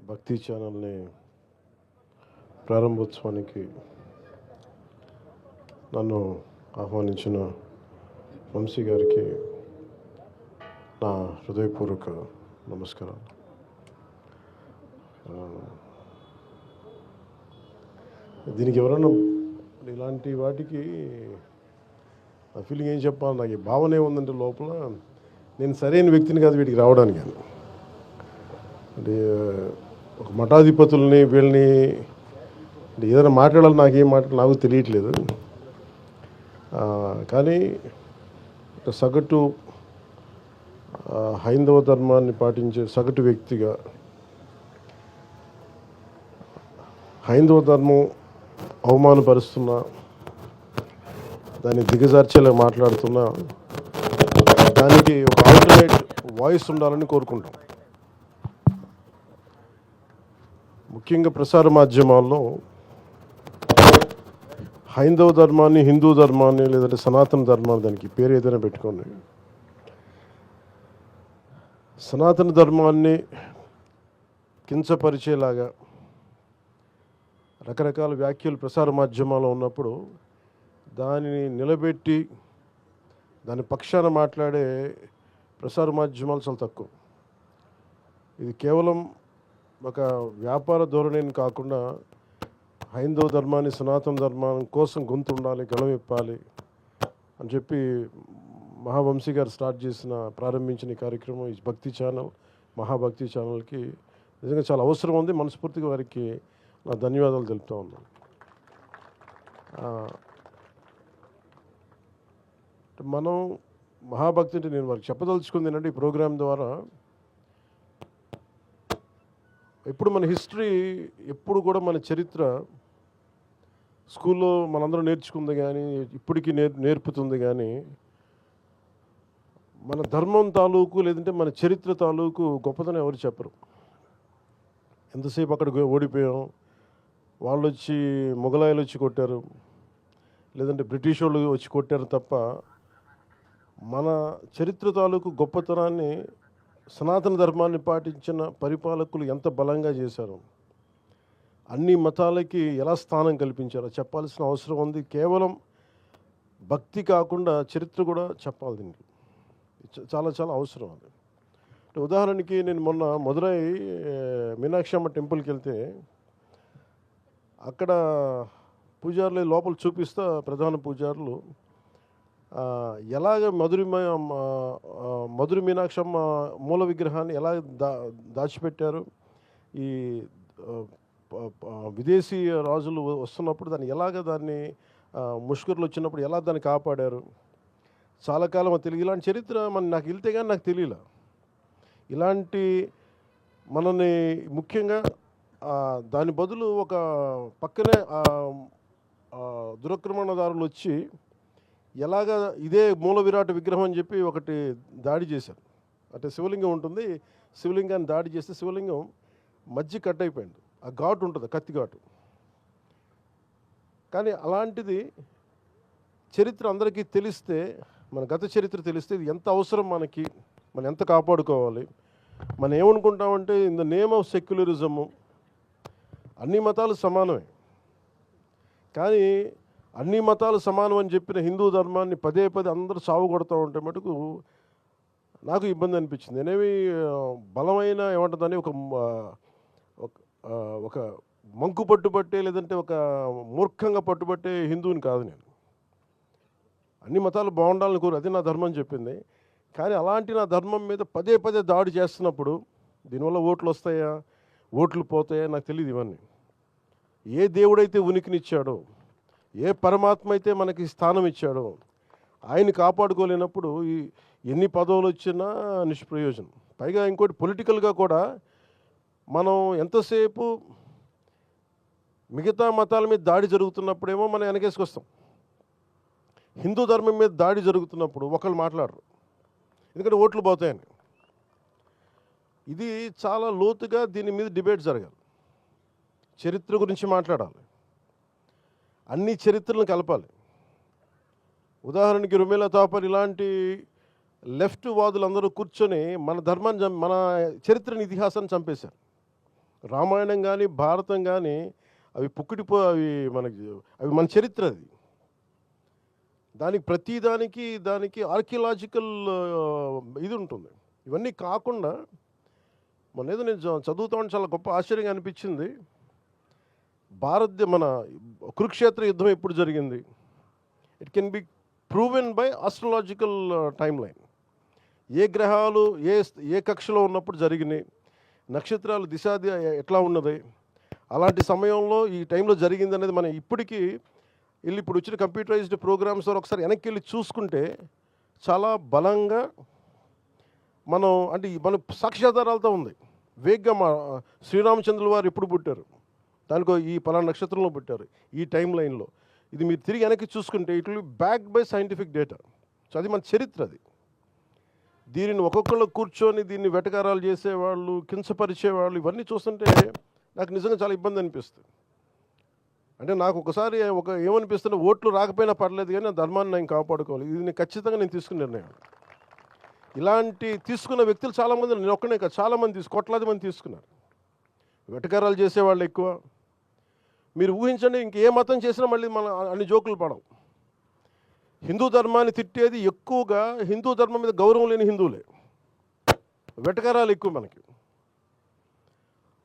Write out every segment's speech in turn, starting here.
భక్తి ఛానల్ని ప్రారంభోత్సవానికి నన్ను ఆహ్వానించిన వంశీ గారికి నా హృదయపూర్వక నమస్కారాలు. దీనికి ఎవరన్నా ఇలాంటి వాటికి నా ఫీలింగ్ ఏం చెప్పాలి, నాకు ఈ భావన ఏముందంటే లోపల నేను సరైన వ్యక్తిని కాదు వీటికి రావడానికి. అంటే ఒక మఠాధిపతుల్ని వీళ్ళని అంటే ఏదైనా మాట్లాడాలి, నాకేం మాట్లాడాలి నాకు తెలియట్లేదు. కానీ సగటు హైందవ ధర్మాన్ని పాటించే సగటు వ్యక్తిగా హైందవ ధర్మం అవమానపరుస్తున్నా, దాన్ని దిగజార్చేలా మాట్లాడుతున్నా, దానికి ఒక ఆల్టర్నేట్ వాయిస్ ఉండాలని కోరుకుంటాం. ముఖ్యంగా ప్రసార మాధ్యమాల్లో హైందవ ధర్మాన్ని, హిందూ ధర్మాన్ని, లేదంటే సనాతన ధర్మాన్ని, దానికి పేరు ఏదైనా పెట్టుకోండి, సనాతన ధర్మాన్ని కించపరిచేలాగా రకరకాల వ్యాఖ్యలు ప్రసార మాధ్యమాల్లో ఉన్నప్పుడు దానిని నిలబెట్టి దాని పక్షాన మాట్లాడే ప్రసార మాధ్యమాలు చాలా తక్కువ. ఇది కేవలం ఒక వ్యాపార ధోరణిని కాకుండా హైందవ ధర్మాన్ని, సనాతన ధర్మాన్ని కోసం గొంతు ఉండాలి, గళం ఇప్పాలి అని చెప్పి మహావంశీ గారు ప్రారంభించిన ఈ కార్యక్రమం, ఈ భక్తి ఛానల్, మహాభక్తి ఛానల్కి నిజంగా చాలా అవసరం ఉంది. మనస్ఫూర్తిగా వారికి నా ధన్యవాదాలు తెలుపుతూ ఉన్నాను. మనం మహాభక్తి అంటే నేను వారికి చెప్పదలుచుకుంది ఏంటంటే, ఈ ప్రోగ్రాం ద్వారా ఎప్పుడు మన హిస్టరీ, ఎప్పుడు కూడా మన చరిత్ర స్కూల్లో మనందరం నేర్చుకుంది కానీ ఇప్పటికీ నేర్పుతుంది కానీ మన ధర్మం తాలూకు లేదంటే మన చరిత్ర తాలూకు గొప్పతనం ఎవరు చెప్పరు. ఎంతసేపు అక్కడ ఓడిపోయాం, వాళ్ళు వచ్చి మొఘలాయులు వచ్చి కొట్టారు, లేదంటే బ్రిటిష్ వాళ్ళు వచ్చి కొట్టారు తప్ప మన చరిత్ర తాలూకు గొప్పతనాన్ని, సనాతన ధర్మాన్ని పాటించిన పరిపాలకులు ఎంత బలంగా చేశారు, అన్ని మతాలకి ఎలా స్థానం కల్పించారో చెప్పాల్సిన అవసరం ఉంది. కేవలం భక్తి కాకుండా చరిత్ర కూడా చెప్పాలి. దీనికి చాలా చాలా అవసరం అది. ఉదాహరణకి నేను మొన్న మదురై మీనాక్షి అమ్మ టెంపుల్కి వెళ్తే అక్కడ పూజారులు లోపల చూపిస్తా, ప్రధాన పూజారులు ఎలాగ మధుర మీనాక్షమ్మ మూల విగ్రహాన్ని ఎలా దాచిపెట్టారు, ఈ విదేశీ రాజులు వస్తున్నప్పుడు దాన్ని ముష్కరులు వచ్చినప్పుడు ఎలా దాన్ని కాపాడారు. చాలా కాలం తెలియదు. ఇలాంటి చరిత్ర నాకు వెళ్తే కానీ నాకు తెలియలే. ఇలాంటి మనని ముఖ్యంగా దాని బదులు ఒక పక్కనే దురాక్రమణదారులు వచ్చి ఎలాగ ఇదే మూల విరాట్ విగ్రహం అని చెప్పి ఒకటి దాడి చేశారు. అంటే శివలింగం ఉంటుంది, శివలింగాన్ని దాడి చేస్తే శివలింగం మధ్య కట్ అయిపోయింది. ఆ ఘాటు ఉంటుంది, కత్తి ఘాటు. కానీ అలాంటిది చరిత్ర అందరికీ తెలిస్తే, మన గత చరిత్ర తెలిస్తే ఇది ఎంత అవసరం మనకి, మనం ఎంత కాపాడుకోవాలి. మనం ఏమనుకుంటామంటే in the name of secularism అన్ని మతాలు సమానమే, కానీ అన్ని మతాలు సమానం అని చెప్పిన హిందూ ధర్మాన్ని పదే పదే అందరూ సాగు కొడుతూ ఉంటే మటుకు నాకు ఇబ్బంది అనిపించింది. నేనేమి బలమైన ఏమంటుందని ఒక మంకు పట్టుబట్టే లేదంటే ఒక మూర్ఖంగా పట్టుబట్టే హిందువుని కాదు నేను. అన్ని మతాలు బాగుండాలని కోరు, అది నా ధర్మం చెప్పింది. కానీ అలాంటి నా ధర్మం మీద పదే పదే దాడి చేస్తున్నప్పుడు దీనివల్ల ఓట్లు వస్తాయా, ఓట్లు పోతాయా నాకు తెలియదు. ఇవన్నీ ఏ దేవుడైతే ఉనికినిచ్చాడో, ఏ పరమాత్మ అయితే మనకి స్థానం ఇచ్చాడో, ఆయన కాపాడుకోలేనప్పుడు ఎన్ని పదవులు వచ్చినా నిష్ప్రయోజనం. పైగా ఇంకోటి పొలిటికల్గా కూడా మనం ఎంతసేపు మిగతా మతాల మీద దాడి జరుగుతున్నప్పుడేమో మనం వెనకేసుకొస్తాం, హిందూ ధర్మం మీద దాడి జరుగుతున్నప్పుడు ఒకళ్ళు మాట్లాడరు, ఎందుకంటే ఓట్లు పోతాయని. ఇది చాలా లోతుగా దీని మీద డిబేట్ జరగాలి. చరిత్ర గురించి మాట్లాడాలి, అన్ని చరిత్రలను కలపాలి. ఉదాహరణకి రుమేలా తాపర్ ఇలాంటి లెఫ్ట్ వాదులందరూ కూర్చొని మన ధర్మాన్ని, మన చరిత్రని, ఇతిహాసాన్ని చంపేశారు. రామాయణం కానీ భారతం కానీ అవి అవి మన చరిత్ర. అది దానికి ప్రతిదానికి దానికి ఆర్కియలాజికల్ ఇది ఉంటుంది. ఇవన్నీ కాకుండా ఏదో నేను చదువుతా ఉంటే చాలా గొప్ప ఆశ్చర్యంగా అనిపించింది. మన కురుక్షేత్ర యుద్ధం ఎప్పుడు జరిగింది? It can be proven by astrological time line. ఏ గ్రహాలు ఏ కక్షలో ఉన్నప్పుడు జరిగినాయి, నక్షత్రాలు ఎట్లా ఉన్నది, అలాంటి సమయంలో ఈ టైంలో జరిగింది అనేది మనం ఇప్పటికీ ఇప్పుడు వచ్చిన కంప్యూటరైజ్డ్ ప్రోగ్రామ్స్ ద్వారా ఒకసారి వెనక్కి వెళ్ళి చూసుకుంటే చాలా బలంగా మన సాక్ష్యాధారాలతో ఉంది. వేగ్గా శ్రీరామచంద్రుల వారు ఎప్పుడు పుట్టారు, దానికో ఈ పలానా నక్షత్రంలో పుట్టారు, ఈ టైం లైన్లో. ఇది మీరు తిరిగి వెనక్కి చూసుకుంటే it will be backed by scientific data. So అది మన చరిత్ర. అది దీనిని ఒక్కొక్కళ్ళు కూర్చొని దీన్ని వెటకారాలు చేసేవాళ్ళు, కించపరిచేవాళ్ళు, ఇవన్నీ చూస్తుంటే నాకు నిజంగా చాలా ఇబ్బంది అనిపిస్తుంది. అంటే నాకు ఒకసారి ఏమనిపిస్తుంటే ఓట్లు రాకపోయినా పర్లేదు కానీ నా ధర్మాన్ని నేను కాపాడుకోవాలి. ఇది ఖచ్చితంగా నేను తీసుకున్న నిర్ణయం. ఇలాంటి తీసుకున్న వ్యక్తులు చాలామంది, నేను ఒక్కనే కాదు, చాలామంది కోట్లాది మంది తీసుకున్నారు. వెటకారాలు చేసేవాళ్ళు ఎక్కువ. మీరు ఊహించండి, ఇంకే మతం చేసినా మళ్ళీ మన అన్ని జోకులు పడవు. హిందూ ధర్మాన్ని తిట్టేది ఎక్కువగా హిందూ ధర్మం మీద గౌరవం లేని హిందువులే. వెటకారాలు ఎక్కువ మనకి.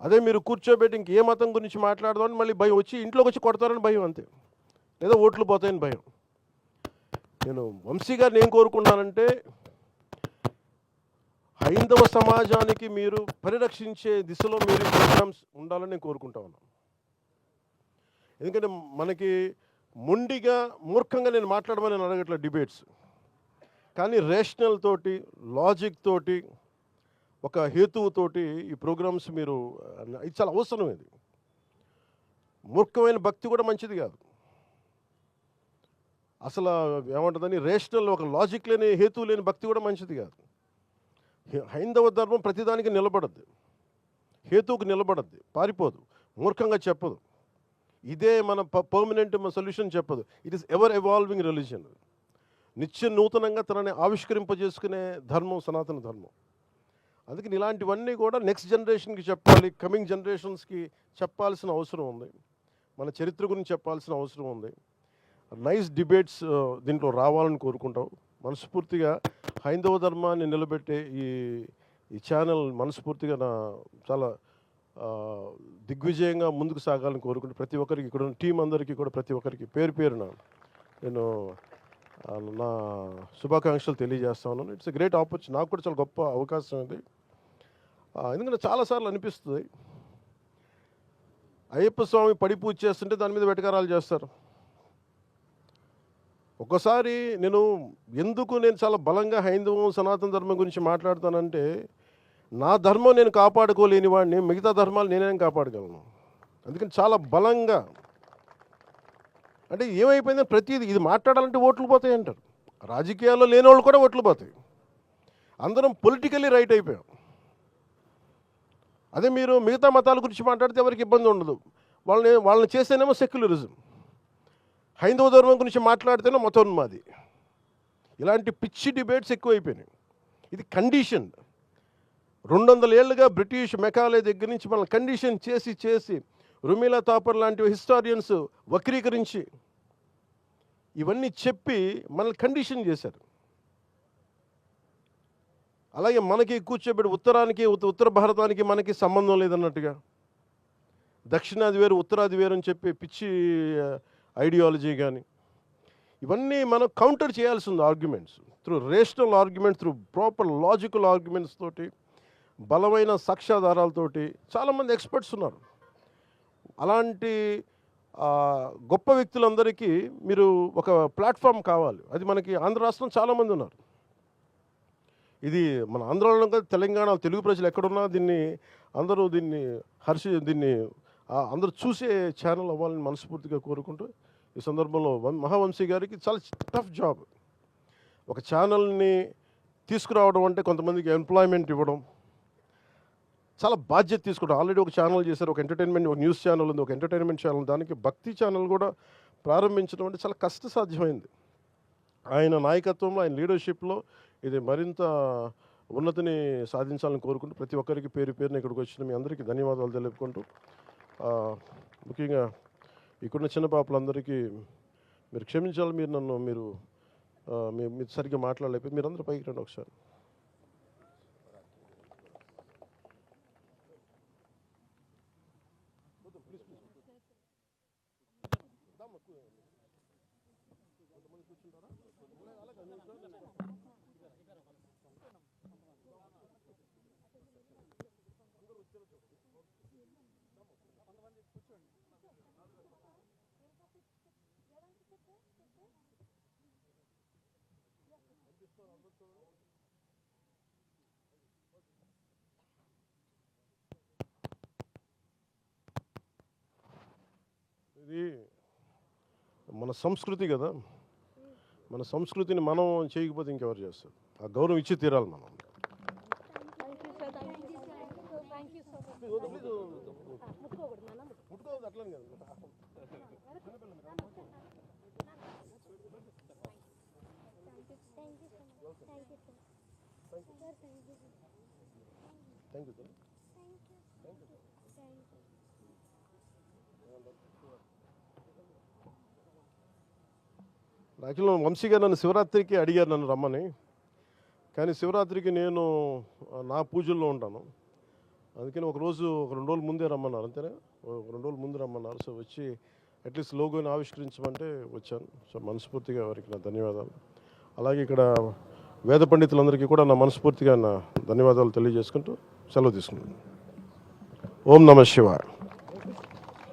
అదే మీరు కూర్చోబెట్టి ఇంకే మతం గురించి మాట్లాడదామని మళ్ళీ భయం, వచ్చి ఇంట్లోకి వచ్చి కొడతారని భయం, అంతే. లేదా ఓట్లు పోతాయని భయం. నేను వంశీ గారిని ఏం కోరుకున్నానంటే, హైందవ సమాజానికి మీరు పరిరక్షించే దిశలో మీరు ప్రోగ్రామ్స్ ఉండాలని నేను కోరుకుంటా ఉన్నాను. ఎందుకంటే మనకి మొండిగా మూర్ఖంగా నేను మాట్లాడమని నేను అడగట్లేదు డిబేట్స్, కానీ రేషనల్ తోటి, లాజిక్ తోటి, ఒక హేతువుతోటి ఈ ప్రోగ్రామ్స్ మీరు, ఇది చాలా అవసరం. ఇది మూర్ఖమైన భక్తి కూడా మంచిది కాదు. అసలు ఏమంటుందని రేషనల్, ఒక లాజిక్ లేని, హేతువు లేని భక్తి కూడా మంచిది కాదు. హైందవ ధర్మం ప్రతిదానికి నిలబడద్దు, హేతువుకు నిలబడద్దు, పారిపోదు, మూర్ఖంగా చెప్పదు. ఇదే మన పర్మనెంట్ సొల్యూషన్ చెప్పదు. It is ever evolving religion. నిత్య నూతనంగా తనని ఆవిష్కరింపజేసుకునే ధర్మం సనాతన ధర్మం. అందుకని ఇలాంటివన్నీ కూడా నెక్స్ట్ జనరేషన్కి చెప్పాలి, కమింగ్ జనరేషన్స్కి చెప్పాల్సిన అవసరం ఉంది. మన చరిత్ర గురించి చెప్పాల్సిన అవసరం ఉంది. నైస్ డిబేట్స్ దీంట్లో రావాలని కోరుకుంటాం. మనస్ఫూర్తిగా హైందవ ధర్మాన్ని నిలబెట్టే ఈ ఛానల్ మనస్ఫూర్తిగా చాలా దిగ్విజయంగా ముందుకు సాగాలని కోరుకుంటూ, ప్రతి ఒక్కరికి, ఇక్కడ ఉన్న టీం అందరికీ కూడా ప్రతి ఒక్కరికి పేరు పేరున నేను నా శుభాకాంక్షలు తెలియజేస్తా ఉన్నాను. It's a great opportunity. నాకు కూడా చాలా గొప్ప అవకాశం ఇది. ఎందుకంటే చాలాసార్లు అనిపిస్తుంది, అయ్యప్ప స్వామి పడి పూజ చేస్తుంటే దాని మీద వెటకారాలు చేస్తారు. ఒక్కసారి నేను చాలా బలంగా హైందవం సనాతన ధర్మం గురించి మాట్లాడతానంటే, నా ధర్మం నేను కాపాడుకోలేని వాడిని మిగతా ధర్మాలు నేనేం కాపాడగలను. అందుకని చాలా బలంగా, అంటే ఏమైపోయిందని ప్రతిదీ ఇది మాట్లాడాలంటే ఓట్లు పోతాయి అంటారు. రాజకీయాల్లో లేని వాళ్ళు కూడా ఓట్లు పోతాయి. అందరం పొలిటికల్లీ రైట్ అయిపోయాం. అదే మీరు మిగతా మతాల గురించి మాట్లాడితే ఎవరికి ఇబ్బంది ఉండదు. వాళ్ళని చేస్తేనేమో సెక్యులరిజం, హైందవ ధర్మం గురించి మాట్లాడితేనే మతోన్మాది. ఇలాంటి పిచ్చి డిబేట్స్ ఎక్కువైపోయినాయి. ఇది కండిషన్. 200 ఏళ్ళుగా బ్రిటిష్ మెకాలే దగ్గర నుంచి మనల్ని కండిషన్ చేసి రుమీలా తాపర్ లాంటి హిస్టారియన్స్ వక్రీకరించి ఇవన్నీ చెప్పి మనల్ని కండిషన్ చేశారు. అలాగే మనకి కూర్చోబెట్టి ఉత్తర భారతానికి మనకి సంబంధం లేదన్నట్టుగా, దక్షిణాది వేరు ఉత్తరాది వేరు అని చెప్పి పిచ్చి ఐడియాలజీ కానీ, ఇవన్నీ మనం కౌంటర్ చేయాల్సి ఉంది. Arguments through rational arguments, through proper logical arguments తోటి, బలమైన సాక్ష్యాధారాలతోటి. చాలామంది ఎక్స్పర్ట్స్ ఉన్నారు. అలాంటి గొప్ప వ్యక్తులందరికీ మీరు ఒక ప్లాట్ఫామ్ కావాలి. అది మనకి ఆంధ్ర రాష్ట్రం చాలామంది ఉన్నారు. ఇది మన ఆంధ్రలో కాదు, తెలంగాణ తెలుగు ప్రజలు ఎక్కడున్నా దీన్ని అందరూ చూసే ఛానల్ అవ్వాలని మనస్ఫూర్తిగా కోరుకుంటూ, ఈ సందర్భంలో మహావంశీ గారికి చాలా టఫ్ జాబ్. ఒక ఛానల్ని తీసుకురావడం అంటే కొంతమందికి ఎంప్లాయ్మెంట్ ఇవ్వడం, చాలా బాధ్యత తీసుకుంటారు. ఆల్రెడీ ఒక ఛానల్ చేశారు, ఒక ఎంటర్టైన్మెంట్, ఒక న్యూస్ ఛానల్ ఉంది, ఒక ఎంటర్టైన్మెంట్ ఛానల్, దానికి భక్తి ఛానల్ కూడా ప్రారంభించడం అంటే చాలా కష్టసాధ్యమైంది. ఆయన నాయకత్వంలో, ఆయన లీడర్షిప్లో ఇది మరింత ఉన్నతిని సాధించాలని కోరుకుంటూ ప్రతి ఒక్కరికి పేరు పేరున ఇక్కడికి వచ్చిన మీ అందరికీ ధన్యవాదాలు తెలుపుకుంటూ ముఖ్యంగా ఇక్కడున్న చిన్న పాపలందరికీ మీరు క్షమించాలి. మీరు నన్ను మీరు సరిగ్గా మాట్లాడలేకపోతే మీరందరూ పైకి రండి ఒకసారి. ఇది మన సంస్కృతి కదా, మన సంస్కృతిని మనం చేయకపోతే ఇంకెవరు చేస్తారు? ఆ గౌరవం ఇచ్చి తీరాలి మనం. యాక్చువల్గా వంశీ గారు నన్ను శివరాత్రికి అడిగారు నన్ను రమ్మని, కానీ శివరాత్రికి నేను నా పూజల్లో ఉంటాను. అందుకని ఒక 2 రోజుల ముందే రమ్మన్నారు, అంతేనా? 2 రోజుల ముందు రమ్మన్నారు. సో వచ్చి అట్లీస్ట్ లోగోని ఆవిష్కరించమంటే వచ్చాను. సో మనస్ఫూర్తిగా వారికి నా ధన్యవాదాలు. అలాగే ఇక్కడ వేద పండితులందరికీ కూడా నా మనస్ఫూర్తిగా నా ధన్యవాదాలు తెలియజేసుకుంటూ సెలవు తీసుకున్నాను. ఓం నమః శివాయ.